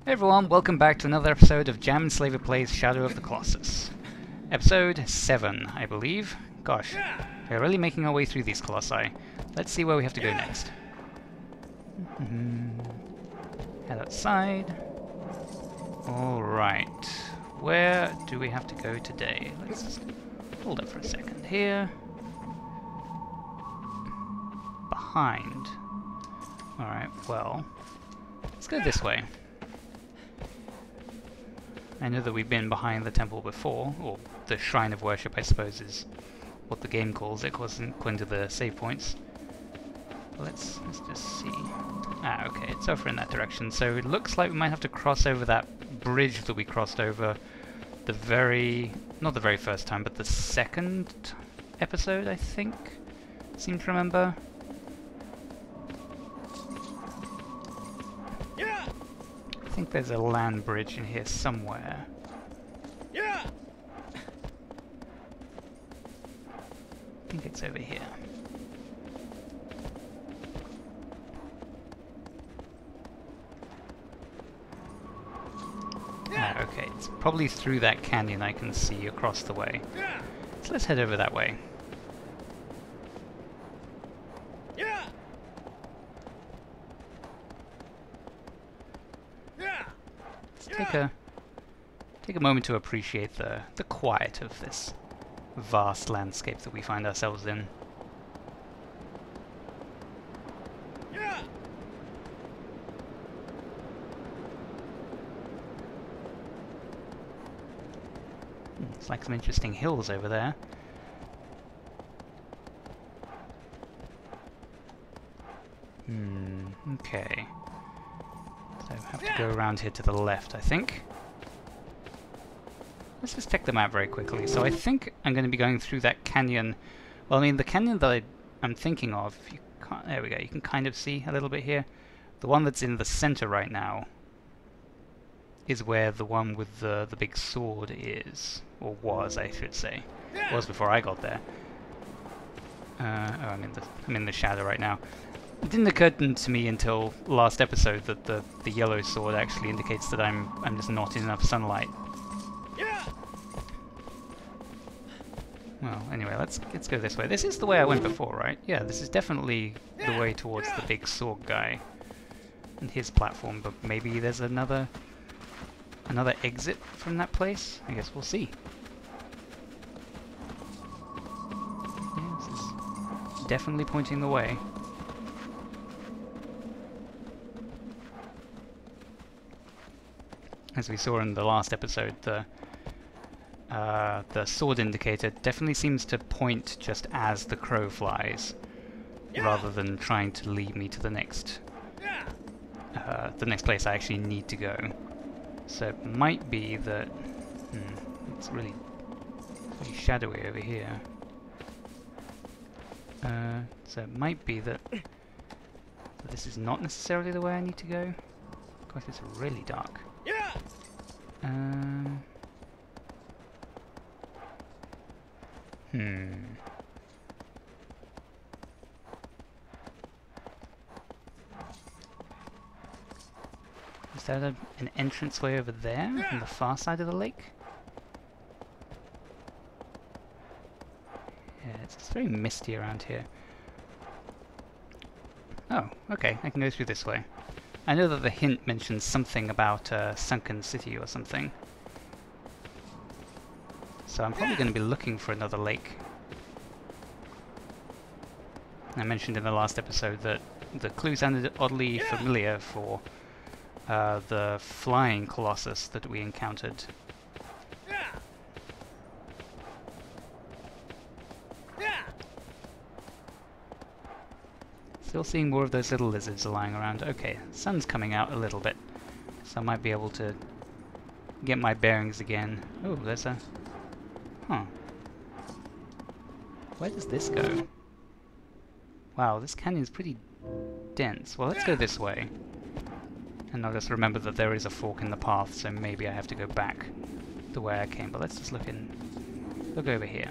Hey everyone, welcome back to another episode of Enslaver Plays Shadow of the Colossus. Episode 7, I believe. Gosh, we're really making our way through these colossi. Let's see where we have to go next. Head outside. Alright, where do we have to go today? Let's just hold up for a second here. Behind. Alright, well, let's go this way. I know that we've been behind the temple before, or the shrine of worship I suppose is what the game calls it, according to the save points. But let's just see. Ah, okay, it's over in that direction, so it looks like we might have to cross over that bridge that we crossed over not the very first time, but the second episode, I think, seem to remember. I think there's a land bridge in here somewhere. I think it's over here. Ah, okay, it's probably through that canyon I can see across the way. So let's head over that way. Take a moment to appreciate the quiet of this vast landscape that we find ourselves in. It's like some interesting hills over there. Okay. So I have to go around here to the left, I think. Let's just check the map very quickly. So I think I'm going to be going through that canyon. Well, I mean, the canyon that I'm thinking of, there we go, you can kind of see a little bit here. The one that's in the center right now is where the one with the big sword is. Or was, I should say. Was before I got there. Oh, I'm in the shadow right now. It didn't occur to me until last episode that the yellow sword actually indicates that I'm just not in enough sunlight. Well, anyway, let's go this way. This is the way I went before, right? Yeah, this is definitely the way towards the big sword guy and his platform, but maybe there's another exit from that place? I guess we'll see. Yeah, this is definitely pointing the way. As we saw in the last episode, the sword indicator definitely seems to point just as the crow flies, rather than trying to lead me to the next place I actually need to go. So it might be that it's really shadowy over here. So it might be that this is not necessarily the way I need to go. Gosh, it's really dark. Is that an entranceway over there on the far side of the lake? Yeah, it's very misty around here. Oh, okay, I can go through this way. I know that the hint mentions something about a sunken city or something. So I'm probably going to be looking for another lake. I mentioned in the last episode that the clue sounded oddly familiar for the flying Colossus that we encountered. Still seeing more of those little lizards lying around. Okay, sun's coming out a little bit, so I might be able to get my bearings again. Oh, there's a... Huh. Where does this go? Wow, this canyon's pretty dense. Well, let's go this way. And I'll just remember that there is a fork in the path, so maybe I have to go back the way I came. But let's just look over here.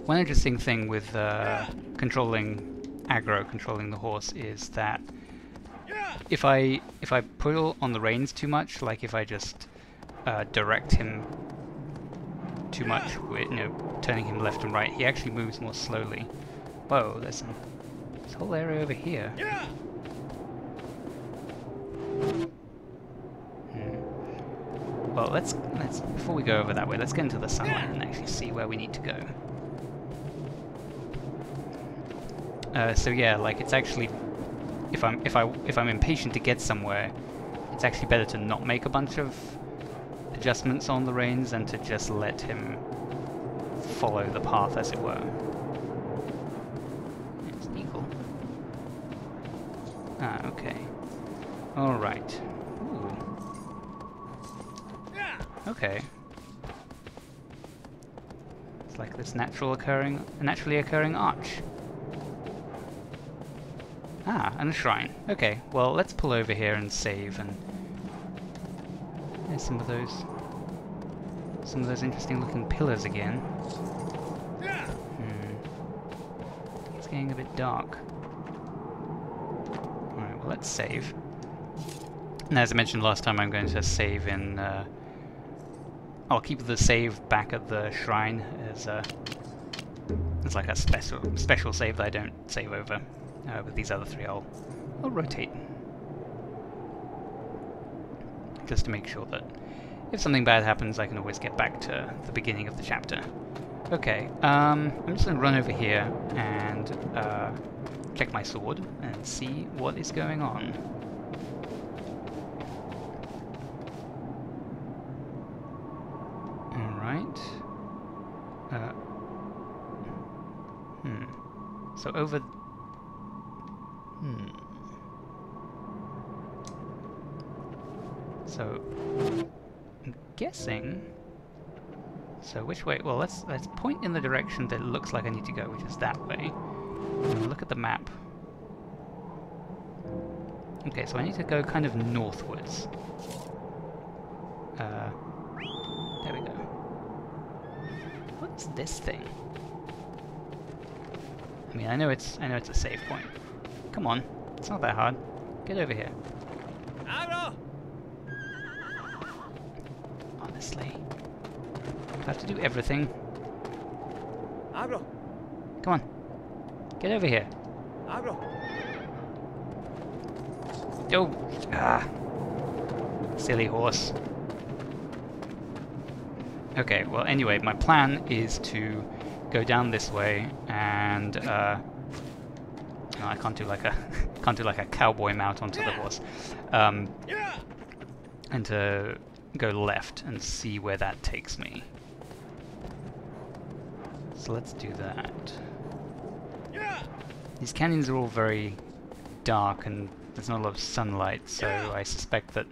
One interesting thing with controlling the horse is that if I pull on the reins too much, like if I just direct him too much, with, you know, turning him left and right, he actually moves more slowly. Whoa, there's this whole area over here. Well, let's before we go over that way, let's get into the sunlight and actually see where we need to go. So yeah, like it's actually, if I'm impatient to get somewhere, it's actually better to not make a bunch of adjustments on the reins and to just let him follow the path, as it were. It's an eagle. Ah, okay. All right. Ooh. Okay. It's like this naturally occurring arch. Ah, and a shrine. Okay, well, let's pull over here and save, and there's some of those interesting looking pillars again. It's getting a bit dark. Alright, well, let's save. And as I mentioned last time, I'm going to save in I'll keep the save back at the shrine as like a special save that I don't save over. With these other three, I'll rotate, just to make sure that if something bad happens, I can always get back to the beginning of the chapter. Okay, I'm just going to run over here and check my sword and see what is going on. Alright. So over... So, I'm guessing... So which way? Well, let's point in the direction that looks like I need to go, which is that way. And look at the map. Okay, so I need to go kind of northwards. There we go. What's this thing? I mean, I know it's a save point. Come on, it's not that hard. Get over here. Honestly, do I have to do everything? Come on, get over here. Oh, silly horse. Okay, well, anyway, my plan is to go down this way and no, I can't do like a cowboy mount onto the horse, and to go left and see where that takes me. So let's do that. These canyons are all very dark and there's not a lot of sunlight, so I suspect that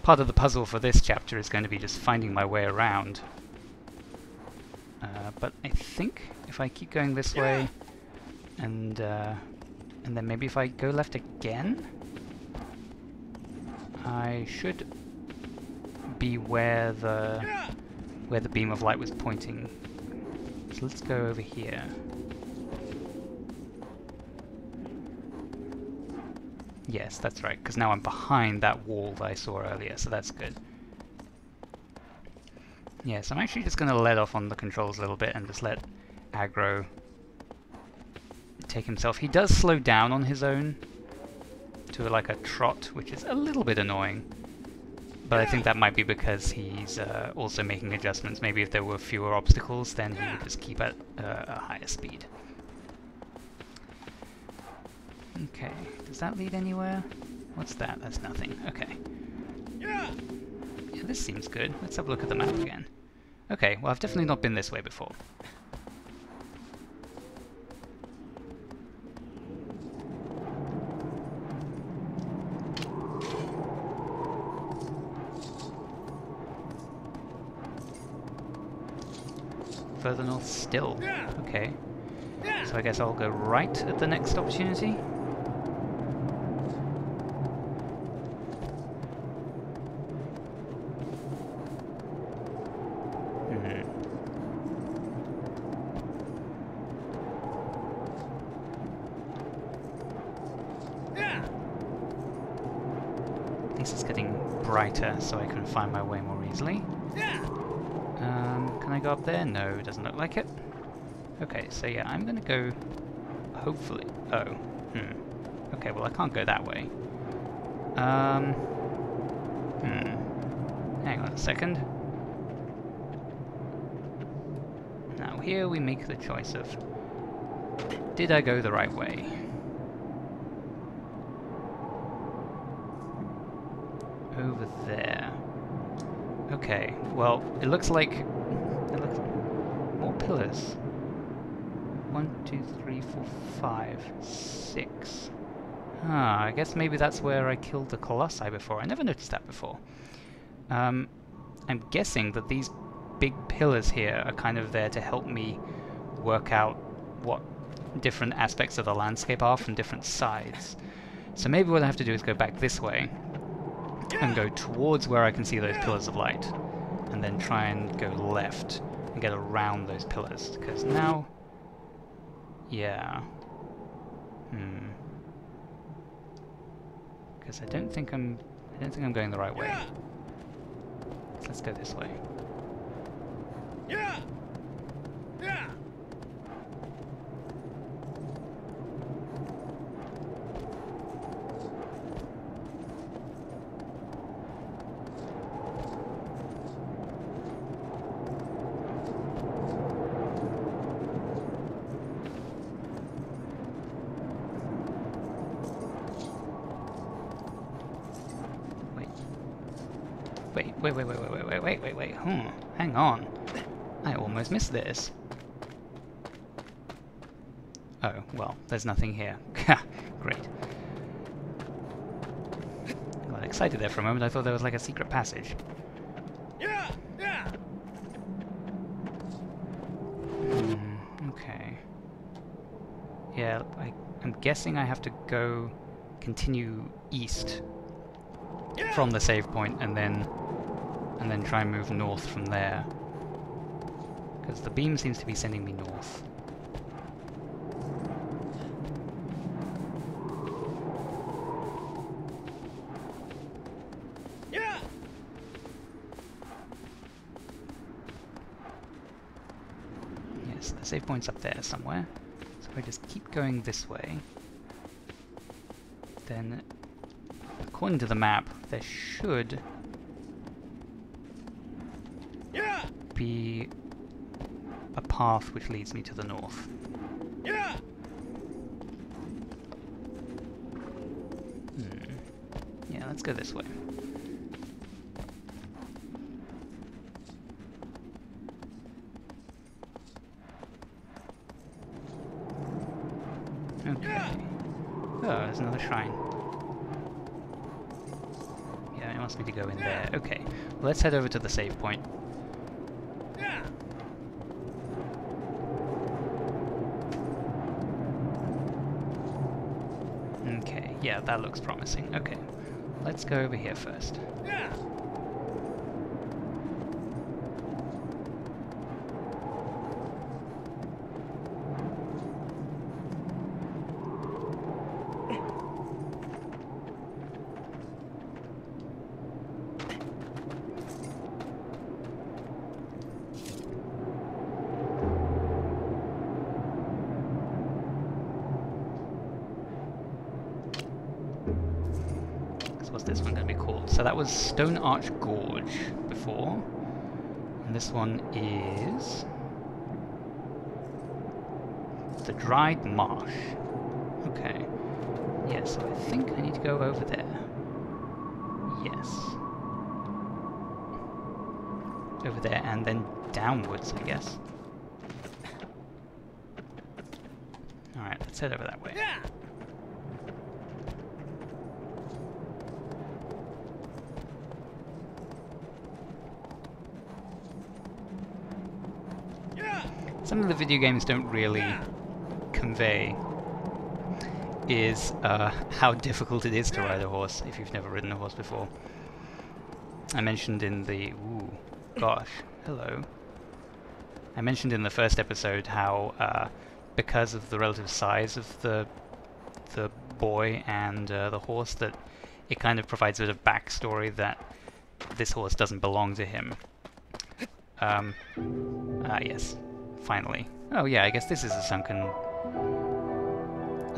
part of the puzzle for this chapter is going to be just finding my way around. But I think if I keep going this way, and then maybe if I go left again, I should be where the beam of light was pointing. So let's go over here. Yes, that's right, because now I'm behind that wall that I saw earlier, so that's good. Yes, I'm actually just going to let off on the controls a little bit and just let Aggro take himself. He does slow down on his own to like a trot, which is a little bit annoying. But I think that might be because he's also making adjustments. Maybe if there were fewer obstacles, then he would just keep at a higher speed. Okay, does that lead anywhere? What's that? That's nothing. Okay. Yeah, this seems good. Let's have a look at the map again. Okay, well, I've definitely not been this way before. Further north still. Okay. So I guess I'll go right at the next opportunity. least it's getting brighter so I can find my way more easily. Can I go up there? No, doesn't look like it. Okay, so yeah, I'm gonna go... hopefully... oh, okay, well I can't go that way. Hang on a second. Now here we make the choice of... did I go the right way? Over there. Okay, well, it looks like... more pillars. 1, 2, 3, 4, 5, 6. Ah, I guess maybe that's where I killed the Colossi before. I never noticed that before. I'm guessing that these big pillars here are kind of there to help me work out what different aspects of the landscape are from different sides. So maybe what I have to do is go back this way and go towards where I can see those pillars of light, and then try and go left and get around those pillars, because now... yeah. Because I don't think I'm going the right way. So let's go this way. Wait. Hang on. I almost missed this. Oh, well, there's nothing here. Great. I got excited there for a moment. I thought there was like a secret passage. Okay. Yeah, I'm guessing I have to go continue east from the save point and then try and move north from there, because the beam seems to be sending me north. Yes, the save point's up there somewhere, so if I just keep going this way, then according to the map there should be a path which leads me to the north. Yeah, let's go this way. Okay. Oh, there's another shrine. Yeah, it wants me to go in there. Okay, well, let's head over to the save point. Okay, yeah, that looks promising. Okay, let's go over here first. What's this one going to be called? So that was Stone Arch Gorge before, and this one is the Dried Marsh. Okay, yeah, so I think I need to go over there. Yes. Over there and then downwards, I guess. Alright, let's head over that way. Some of the video games don't really convey is how difficult it is to ride a horse if you've never ridden a horse before. I mentioned in the... ooh, gosh, hello. I mentioned in the first episode how because of the relative size of the boy and the horse, that it kind of provides a bit of backstory that this horse doesn't belong to him. Yes, finally. Oh yeah, I guess this is a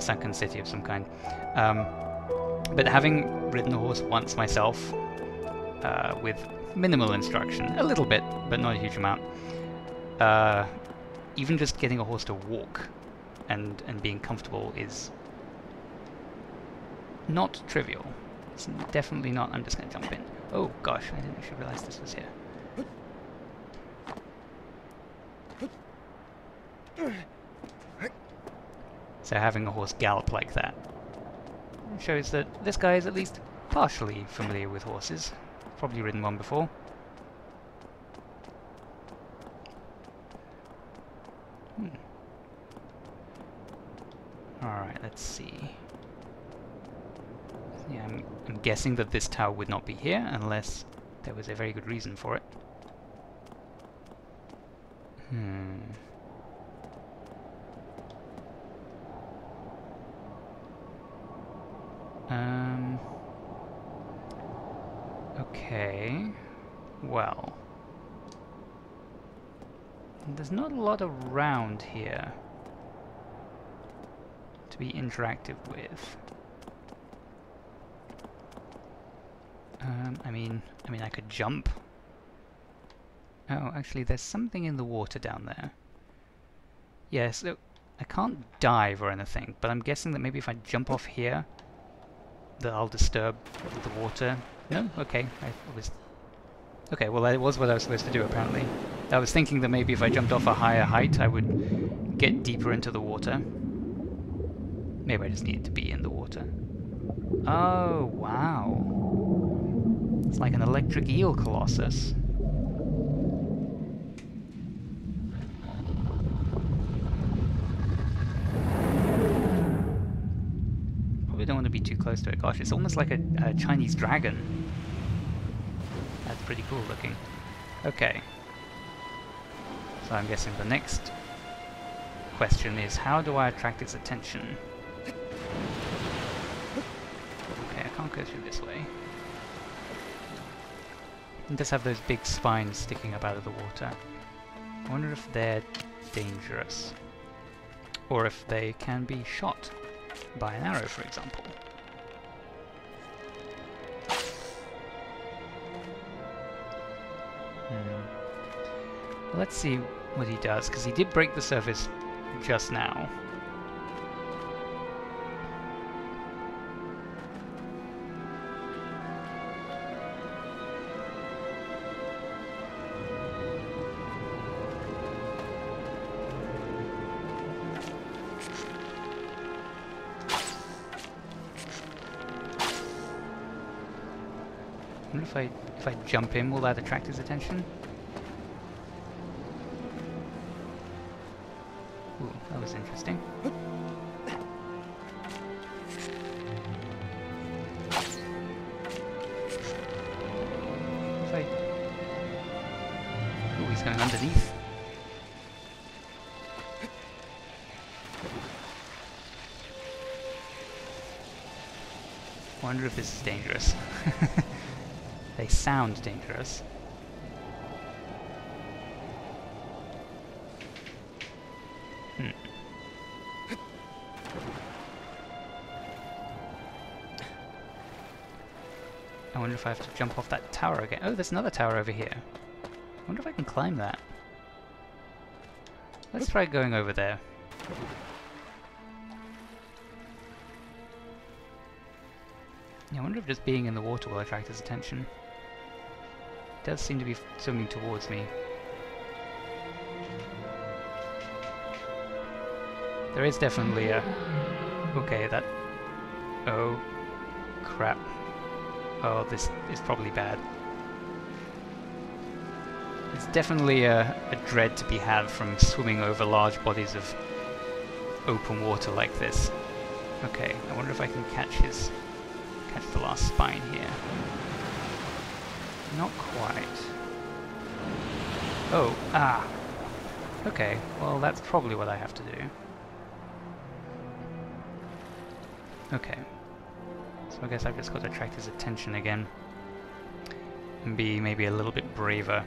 sunken city of some kind. But having ridden the horse once myself, with minimal instruction, a little bit, but not a huge amount, even just getting a horse to walk and being comfortable is not trivial. It's definitely not. I'm just going to jump in. Oh gosh, I didn't actually realize this was here. So having a horse gallop like that shows that this guy is at least partially familiar with horses. Probably ridden one before. Alright, let's see. Yeah, I'm guessing that this tower would not be here unless there was a very good reason for it. Okay. Well. There's not a lot around here to be interactive with. I mean, I could jump. Oh, actually, there's something in the water down there. Yeah, so I can't dive or anything, but I'm guessing that maybe if I jump off here, that I'll disturb the water. No? Okay. Okay, well that was what I was supposed to do, apparently. I was thinking that maybe if I jumped off a higher height, I would get deeper into the water. Maybe I just needed to be in the water. Oh, wow. It's like an electric eel Colossus. Probably don't want to be too close to it. Gosh, it's almost like a Chinese dragon. That's pretty cool looking. Okay. So I'm guessing the next question is, how do I attract its attention? Okay, I can't go through this way. It does have those big spines sticking up out of the water. I wonder if they're dangerous. Or if they can be shot by an arrow, for example. Well, let's see what he does, because he did break the surface just now. I wonder if I jump in, will that attract his attention? Ooh, that was interesting. If I... Ooh, he's going underneath. I wonder if this is dangerous. They sound dangerous. I wonder if I have to jump off that tower again. Oh, there's another tower over here. I wonder if I can climb that. Let's try going over there. Yeah, I wonder if just being in the water will attract his attention. It does seem to be swimming towards me. There is definitely a... Okay, that... Oh, crap. Oh, this is probably bad. It's definitely a dread to be had from swimming over large bodies of open water like this. Okay, I wonder if I can catch the last spine here. Not quite. Oh, ah! Okay, well that's probably what I have to do. Okay. So So I guess I've just got to attract his attention again. And be maybe a little bit braver.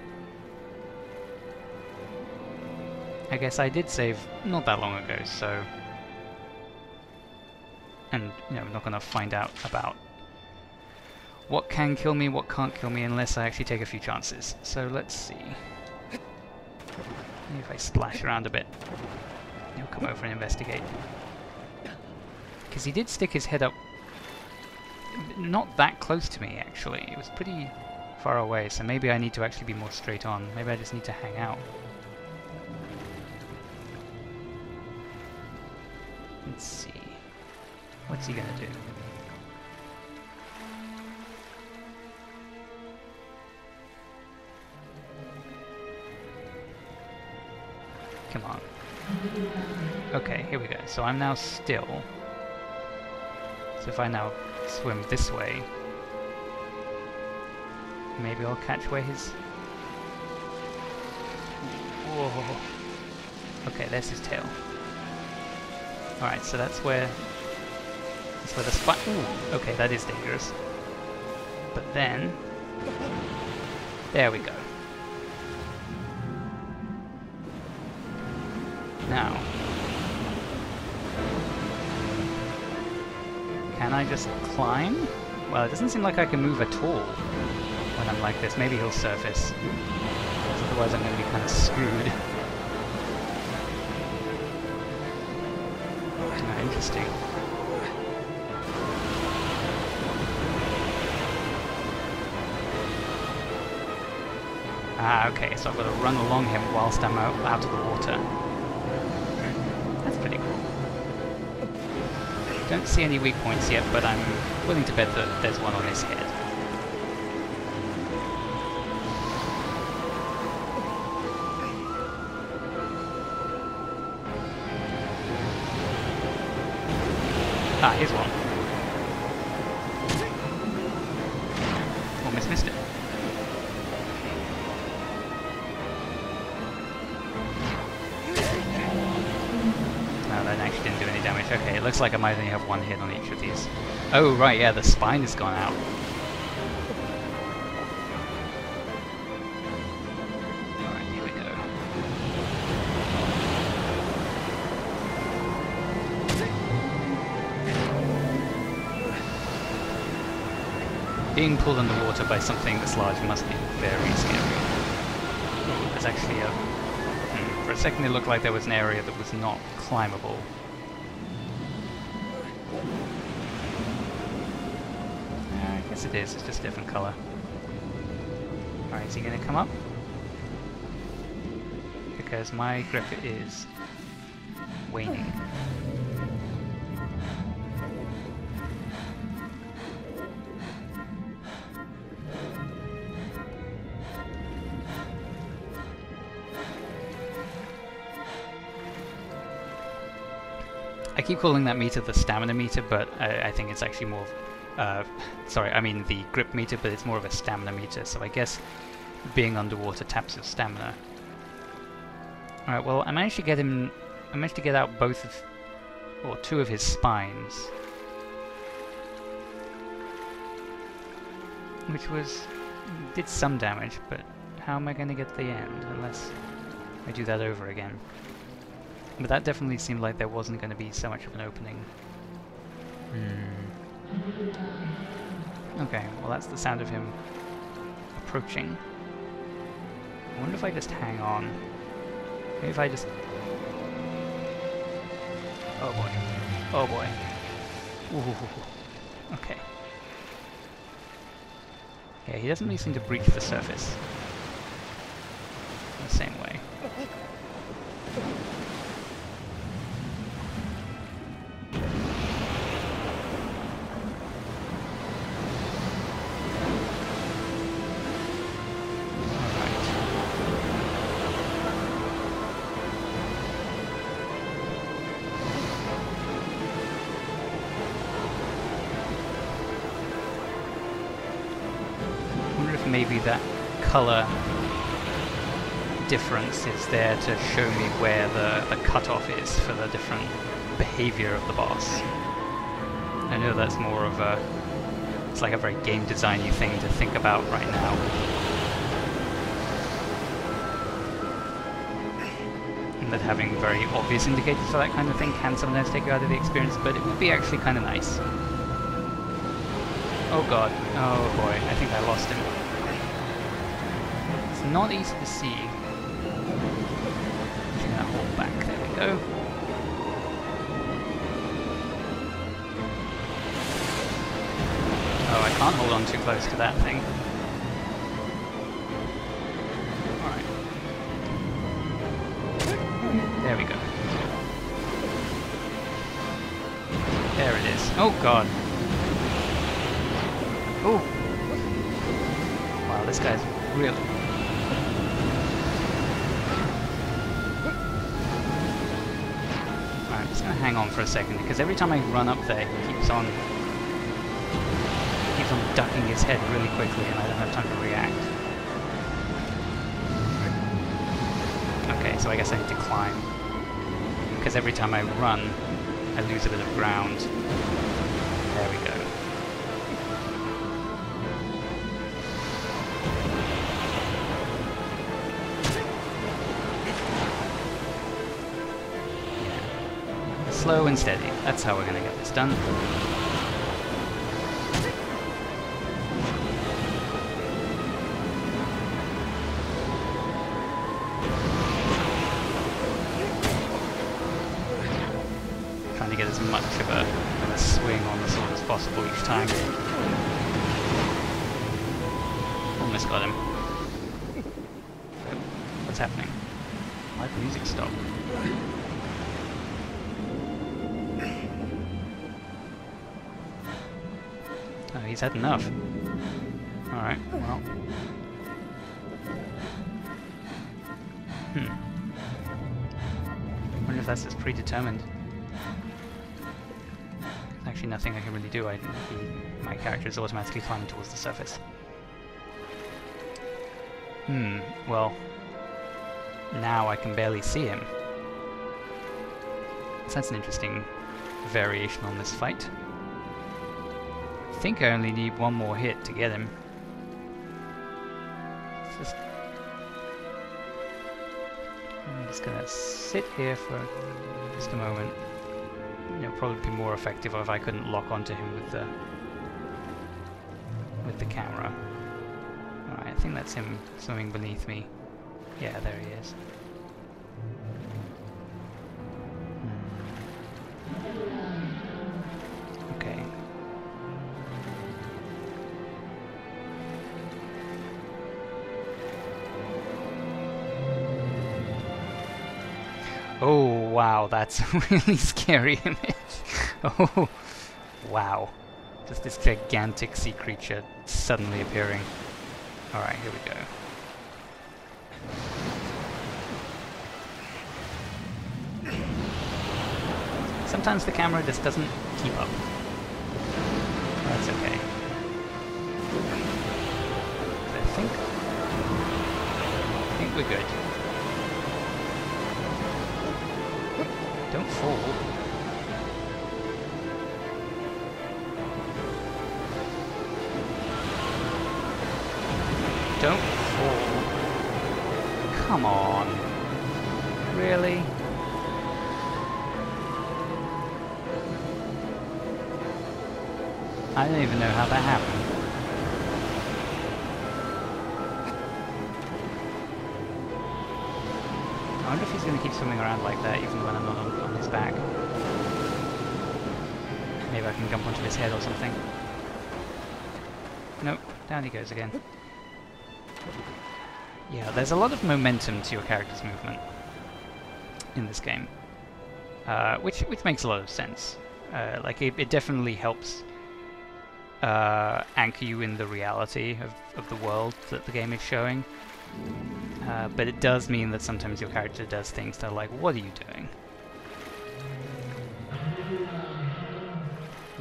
I guess I did save not that long ago, so... And, you know, I'm not going to find out about what can kill me, what can't kill me, unless I actually take a few chances. So let's see. Maybe if I splash around a bit, he'll come over and investigate. Because he did stick his head up not that close to me, actually. It was pretty far away, so maybe I need to actually be more straight on. Maybe I just need to hang out. Let's see. What's he gonna do? Come on. Okay, here we go. So I'm now still. So if I now swim this way, maybe I'll catch where his... Whoa. Okay, there's his tail. Alright, so that's where the spot... Ooh, okay, that is dangerous. But then... There we go. Now... Can I just climb? Well, it doesn't seem like I can move at all when I'm like this. Maybe he'll surface. Otherwise I'm going to be kind of screwed. Interesting. Ah, okay, so I've got to run along him whilst I'm out of the water. That's pretty cool. Don't see any weak points yet, but I'm willing to bet that there's one on his head. Ah, here's one. Almost missed it. No, that actually didn't do any damage. Okay, it looks like I might only have one hit on each of these. Oh, right, yeah, the spine has gone out. Alright, here we go. Being pulled underwater by something this large must be very scary. Ooh, there's actually a... For a second it looked like there was an area that was not climbable. I guess it is, it's just a different colour. Alright, is he going to come up? Because my grip is waning. I keep calling that meter the stamina meter, but I think it's actually more... sorry, I mean the grip meter, but it's more of a stamina meter, so I guess being underwater taps your stamina. Alright, well, I managed to get him... I managed to get out both of... or two of his spines. Which was... did some damage, but how am I going to get the end, unless I do that over again? But that definitely seemed like there wasn't going to be so much of an opening. Okay, well that's the sound of him approaching. I wonder if I just hang on. Maybe if I just... Oh boy. Oh boy. Ooh. Okay. Yeah, he doesn't really seem to breach the surface in the same way. Maybe that colour difference is there to show me where the cutoff is for the different behaviour of the boss. I know that's more of a it's like a very game design-y thing to think about right now. And that having very obvious indicators for that kind of thing can sometimes take you out of the experience, but it would be actually kind of nice. Oh god, oh boy, I think I lost him. It's not easy to see. I'm just gonna hold back, there we go. Oh, I can't hold on too close to that thing. Alright. There we go. There it is. Oh god. Oh! Wow, this guy's really... Alright, I'm just gonna hang on for a second, because every time I run up there, he keeps on ducking his head really quickly, and I don't have time to react. Okay, so I guess I need to climb, because every time I run, I lose a bit of ground. There we go. Slow and steady. That's how we're going to get this done. Trying to get as much of a swing on the sword as possible each time. Almost got him. What's happening? Why did the music stop? He's had enough. Alright, well. I wonder if that's just predetermined. There's actually nothing I can really do. My character is automatically climbing towards the surface. Well. Now I can barely see him. So that's an interesting variation on this fight. I think I only need one more hit to get him. I'm just gonna sit here for just a moment. It'll probably be more effective if I couldn't lock onto him with the camera. Alright, I think that's him swimming beneath me. Yeah, there he is. Okay. Oh, wow, that's a really scary image. Oh, wow. Just this gigantic sea creature suddenly appearing. Alright, here we go. Sometimes the camera just doesn't keep up. That's okay. I think we're good. Don't fall. Don't fall. Come on. Really? I don't even know how that happened. I wonder if he's going to keep swimming around like that even when I'm not on his back. Maybe I can jump onto his head or something. Nope, down he goes again. Yeah, there's a lot of momentum to your character's movement in this game, which makes a lot of sense. Like it definitely helps anchor you in the reality of the world that the game is showing. But it does mean that sometimes your character does things that are like, what are you doing?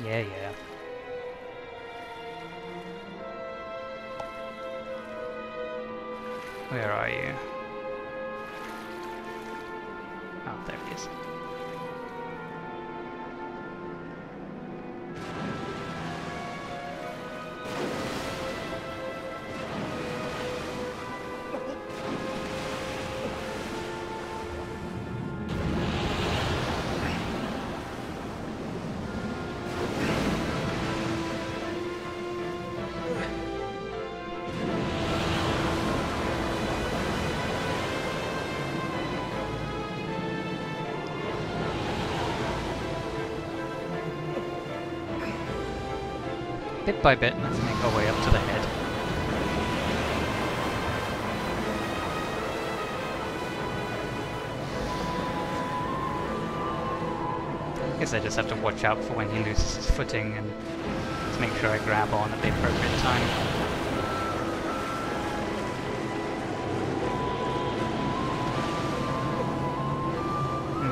Yeah. Where are you? Oh, there he is. bit by bit, let's make our way up to the head. I guess I just have to watch out for when he loses his footing and just make sure I grab on at the appropriate time.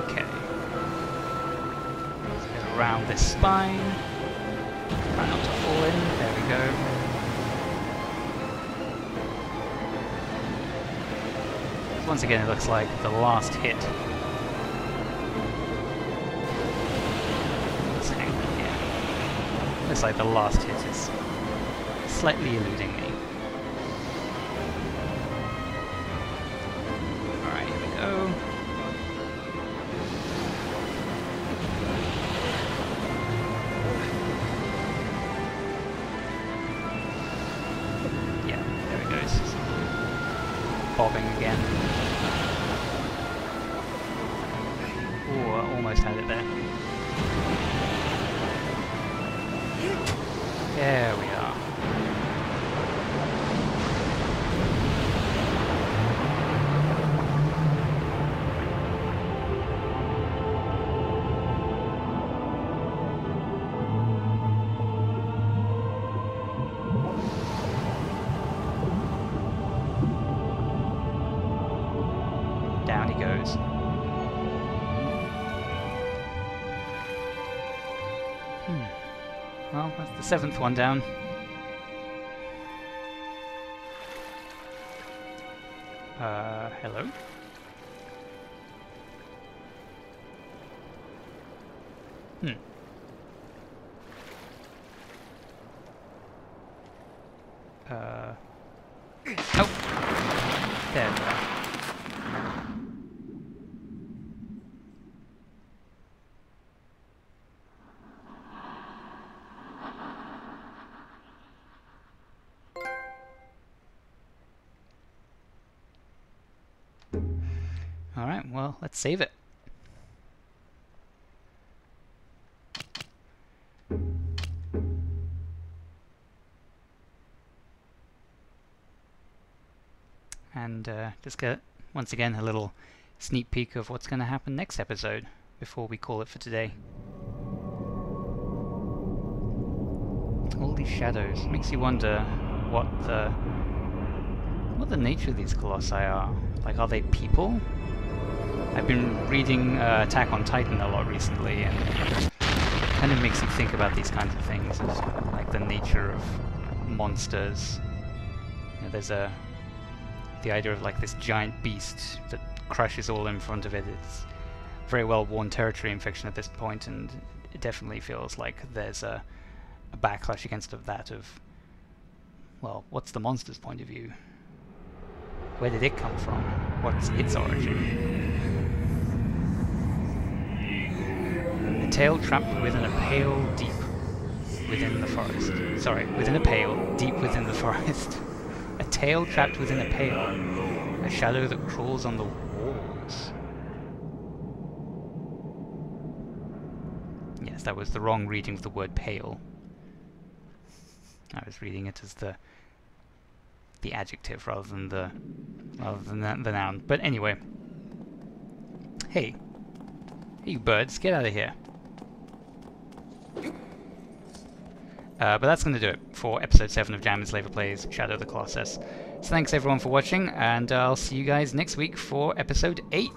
Okay. Let's get around this spine. Try not to fall in. There we go. Once again, it looks like the last hit. Let's hang on here. Looks like the last hit is slightly eluding me. Alright, here we go. Bobbing again. Ooh, I almost had it there. There we are. Down he goes. Well, that's the 7th one down. Hello? Oh! There we are. Alright, well, let's save it. And just get, once again, a little sneak peek of what's going to happen next episode before we call it for today. All these shadows makes you wonder what the nature of these colossi are. Like, are they people? I've been reading Attack on Titan a lot recently, and it kind of makes you think about these kinds of things, like the nature of monsters. You know, there's the idea of like this giant beast that crushes all in front of it. It's very well worn territory in fiction at this point, and it definitely feels like there's a backlash against that of, well, what's the monster's point of view? Where did it come from? What's its origin? A tail trapped within a pail deep within the forest. Sorry, within a pail deep within the forest. A tail trapped within a pail. A shadow that crawls on the walls. Yes, that was the wrong reading of the word pail. I was reading it as the adjective rather than the noun. But anyway, hey, you birds, get out of here. But that's going to do it for episode 7 of Jam Enslaver Plays Shadow of the Colossus. So thanks everyone for watching, and I'll see you guys next week for episode 8.